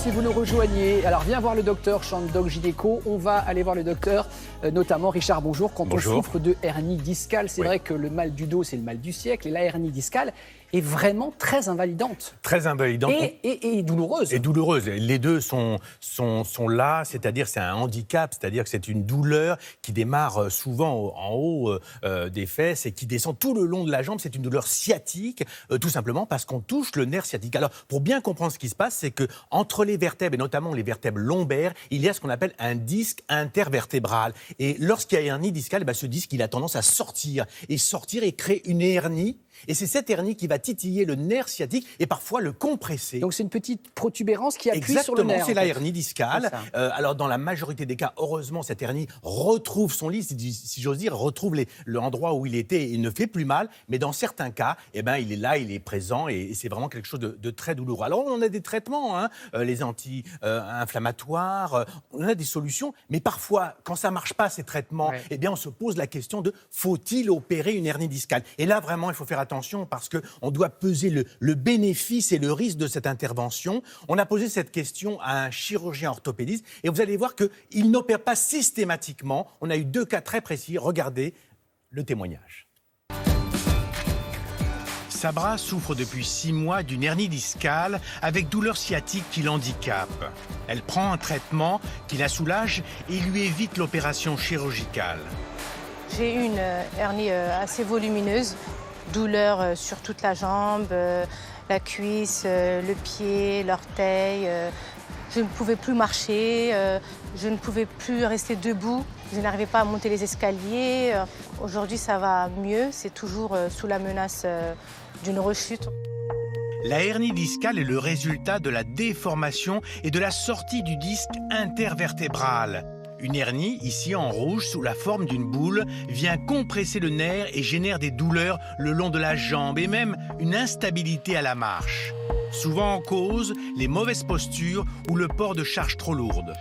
si vous nous rejoignez. Alors viens voir le docteur, Chandoc Gynéco. On va aller voir le docteur, notamment Richard, bonjour. Quand Bonjour. on souffre de hernie discale, c'est vrai que le mal du dos, c'est le mal du siècle. Et la hernie discale est vraiment très invalidante. Très invalidante. Et douloureuse. Et douloureuse. Les deux sont là, c'est-à-dire c'est un handicap, c'est-à-dire que c'est une douleur qui démarre souvent en haut des fesses et qui descend tout le long de la jambe. C'est une douleur sciatique, tout simplement parce qu'on touche le nerf sciatique. Alors, pour bien comprendre ce qui se passe, c'est que entre les vertèbres, et notamment les vertèbres lombaires, il y a ce qu'on appelle un disque intervertébral. Et lorsqu'il y a hernie discale, ce disque, il a tendance à sortir et créer une hernie. Et c'est cette hernie qui va titiller le nerf sciatique et parfois le compresser. Donc c'est une petite protubérance qui appuie sur le nerf. Exactement, c'est la hernie discale. Alors dans la majorité des cas, heureusement, cette hernie retrouve son lit, si j'ose dire, retrouve l'endroit où il était et il ne fait plus mal. Mais dans certains cas, il est là, il est présent et c'est vraiment quelque chose de très douloureux. Alors on a des traitements, les anti-inflammatoires, on a des solutions. Mais parfois, quand ça ne marche pas, ces traitements, on se pose la question de faut-il opérer une hernie discale? Et là, vraiment, il faut faire attention parce qu'on doit peser le bénéfice et le risque de cette intervention. On a posé cette question à un chirurgien orthopédiste et vous allez voir qu'il n'opère pas systématiquement. On a eu 2 cas très précis. Regardez le témoignage. Sabra souffre depuis 6 mois d'une hernie discale avec douleur sciatique qui l'handicape. Elle prend un traitement qui la soulage et lui évite l'opération chirurgicale. J'ai eu une hernie assez volumineuse. Douleur sur toute la jambe, la cuisse, le pied, l'orteil. Je ne pouvais plus marcher, je ne pouvais plus rester debout. Je n'arrivais pas à monter les escaliers. Aujourd'hui, ça va mieux. C'est toujours sous la menace d'une rechute. La hernie discale est le résultat de la déformation et de la sortie du disque intervertébral. Une hernie, ici en rouge, sous la forme d'une boule, vient compresser le nerf et génère des douleurs le long de la jambe et même une instabilité à la marche. Souvent en cause, les mauvaises postures ou le port de charges trop lourdes.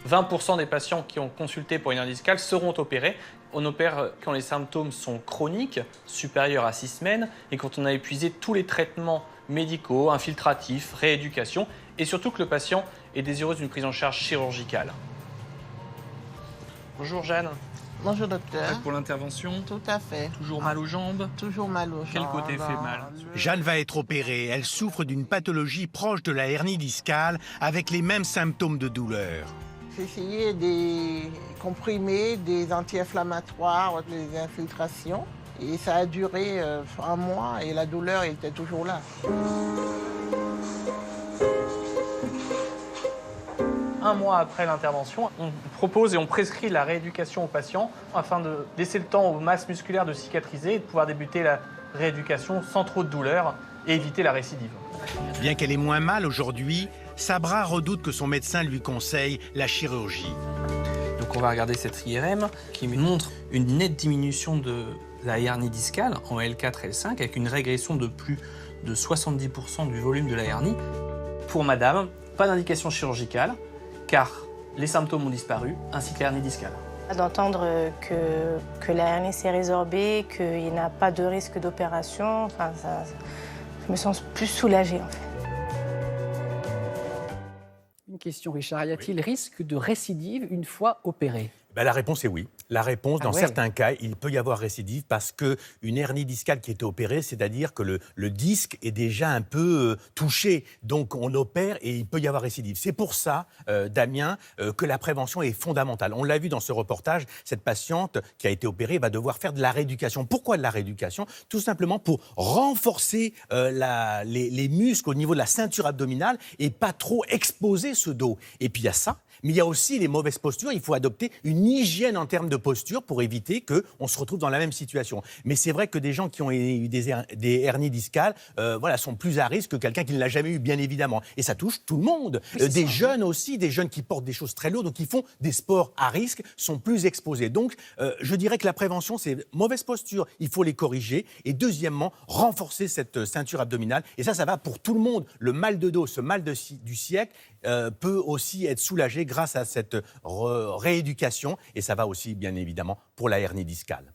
20% des patients qui ont consulté pour une hernie discale seront opérés. On opère quand les symptômes sont chroniques, supérieurs à 6 semaines, et quand on a épuisé tous les traitements médicaux, infiltratifs, rééducation, et surtout que le patient est désireux d'une prise en charge chirurgicale. Bonjour Jeanne. Bonjour docteur. Prête pour l'intervention? Tout à fait. Toujours mal aux jambes? Toujours mal aux jambes. Quel côté fait mal? Jeanne va être opérée. Elle souffre d'une pathologie proche de la hernie discale avec les mêmes symptômes de douleur. J'ai essayé des comprimés, des anti-inflammatoires, des infiltrations. Et ça a duré 1 mois et la douleur était toujours là. Un mois après l'intervention, on propose et on prescrit la rééducation aux patients afin de laisser le temps aux masses musculaires de cicatriser et de pouvoir débuter la rééducation sans trop de douleur et éviter la récidive. Bien qu'elle ait moins mal aujourd'hui, Sabra redoute que son médecin lui conseille la chirurgie. Donc on va regarder cette IRM qui montre une nette diminution de la hernie discale en L4, L5 avec une régression de plus de 70% du volume de la hernie. Pour madame, pas d'indication chirurgicale car les symptômes ont disparu ainsi que l'hernie discale. D'entendre que la hernie s'est résorbée, qu'il n'y a pas de risque d'opération, je me sens plus soulagée en fait. Une question, Richard. Y a-t-il risque de récidive une fois opéré? La réponse est oui. La réponse, dans certains cas, il peut y avoir récidive parce qu'une hernie discale qui est opérée, c'est-à-dire que le disque est déjà un peu touché. Donc, on opère et il peut y avoir récidive. C'est pour ça, Damien, que la prévention est fondamentale. On l'a vu dans ce reportage, cette patiente qui a été opérée va devoir faire de la rééducation. Pourquoi de la rééducation? Tout simplement pour renforcer les muscles au niveau de la ceinture abdominale et pas trop exposer ce dos. Et puis, il y a ça. Mais il y a aussi les mauvaises postures. Il faut adopter une hygiène en termes de posture pour éviter qu'on se retrouve dans la même situation. Mais c'est vrai que des gens qui ont eu des hernies discales sont plus à risque que quelqu'un qui ne l'a jamais eu, bien évidemment. Et ça touche tout le monde. Des jeunes aussi, des jeunes qui portent des choses très lourdes, donc qui font des sports à risque, sont plus exposés. Donc, je dirais que la prévention, c'est mauvaise posture. Il faut les corriger. Et deuxièmement, renforcer cette ceinture abdominale. Et ça va pour tout le monde. Le mal de dos, ce mal du siècle, peut aussi être soulagé grâce à cette rééducation et ça va aussi bien évidemment pour la hernie discale.